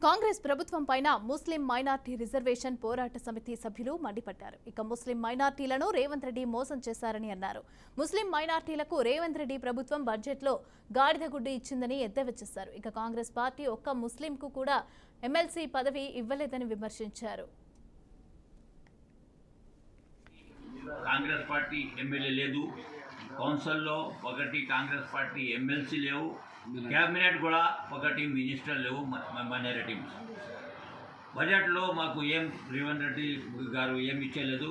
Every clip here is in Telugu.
కాంగ్రెస్ ప్రభుత్వం పైన ముస్లిం మైనార్టీ రిజర్వేషన్ పోరాట సమితి సభ్యులు మండిపడ్డారు. ఇక ముస్లిం మైనార్టీలను రేవంత్ రెడ్డి మోసం చేశారని అన్నారు. ముస్లిం మైనార్టీలకు రేవంత్ రెడ్డి ప్రభుత్వం బడ్జెట్లో గాడిద గుడ్డు ఇచ్చిందని ఎద్దేవా చేశారు. ఇక కాంగ్రెస్ పార్టీ ఒక్క ముస్లింకు కూడా ఎమ్మెల్సీ పదవి ఇవ్వలేదని విమర్శించారు. కాంగ్రెస్ పార్టీ ఎమ్మెల్యే లేదు, కౌన్సిల్లో ఒకటి కాంగ్రెస్ పార్టీ ఎమ్మెల్సీ లేవు, క్యాబినెట్ కూడా ఒకటి మినిస్టర్ లేవు మైనారిటీ. బడ్జెట్లో మాకు ఏం రేవంత్ రెడ్డి గారు ఏం ఇచ్చలేదు.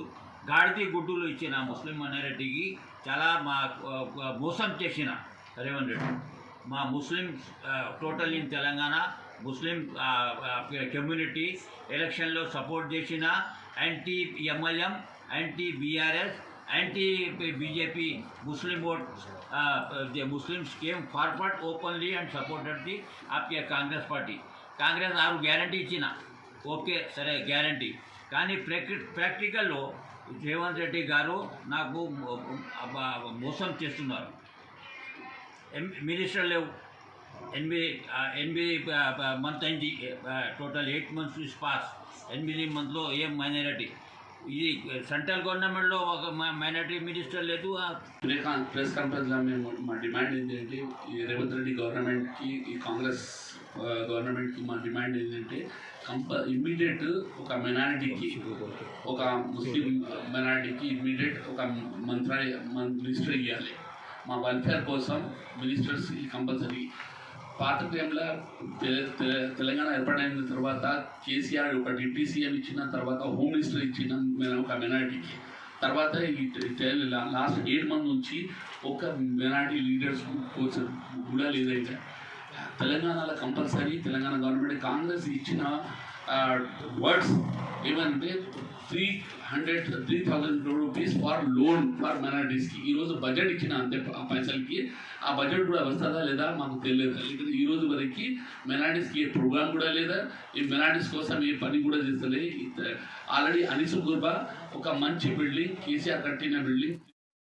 గాడిద గుడ్డులు ఇచ్చిన ముస్లిం మైనారిటీకి చాలా మోసం చేసిన రేవంత్ రెడ్డి. మా Muslim total in Telangana Muslim community ఎలక్షన్లో సపోర్ట్ చేసిన anti MIM, anti BRS, anti BJP Muslim votes, the Muslims came forward openly and supported the आपके कांग्रेस पार्टी. कांग्रेस आरू ग्यारंटी इच्छिना ओके सरे ग्यारंटी కానీ ప్రాక్టికల్లో రేవంత్ రెడ్డి గారు నాకు మోసం చేస్తున్నారు. మినిస్టర్ లేవు, 8 మంత్ అయింది, టోటల్ 8 months ఇస్ పాస్. 8 monthsలో ఏం మైనారిటీ. ఇది సెంట్రల్ గవర్నమెంట్లో ఒక మైనారిటీ మినిస్టర్ లేదు. ప్రెస్ కాన్ఫరెన్స్లో మేము మా డిమాండ్ ఏంటంటే ఈ రేవంత్ రెడ్డి గవర్నమెంట్కి, ఈ కాంగ్రెస్ గవర్నమెంట్కి మా డిమాండ్ ఏంటంటే ఇమ్మీడియట్ ఒక మైనారిటీకి, ఒక ముస్లిం మైనారిటీకి ఇమ్మీడియట్ ఒక మినిస్టర్ ఇవ్వాలి. మా వెల్ఫేర్ కోసం మినిస్టర్స్ కంపల్సరీ. పాత టైంలో తెలంగాణ ఏర్పడిన తర్వాత కేసీఆర్ ఒక డిప్యూటీ సీఎం ఇచ్చిన తర్వాత హోమ్ మినిస్టర్ ఇచ్చిన ఒక మైనారిటీకి. తర్వాత ఈ లాస్ట్ 8 months నుంచి ఒక మైనారిటీ లీడర్స్ కోసం కూడా లేదైతే తెలంగాణలో కంపల్సరీ తెలంగాణ గవర్నమెంట్ కాంగ్రెస్ ఇచ్చిన వర్డ్స్ ఏమంటే 3,000 crore rupees for loan for మైనారిటీస్కి. ఈరోజు బడ్జెట్ ఇచ్చిన అంతే ఆ పైసలకి. ఆ బడ్జెట్ కూడా వస్తుందా లేదా మాకు తెలియదు. ఈరోజు వరకు మైనారిటీస్కి ఏ ప్రోగ్రామ్ కూడా లేదా, ఈ మైనారిటీస్ కోసం ఏ పని కూడా చేస్తలే. ఆల్రెడీ అనిసుల్ గుర్బా ఒక మంచి బిల్డింగ్, కేసీఆర్ కట్టిన బిల్డింగ్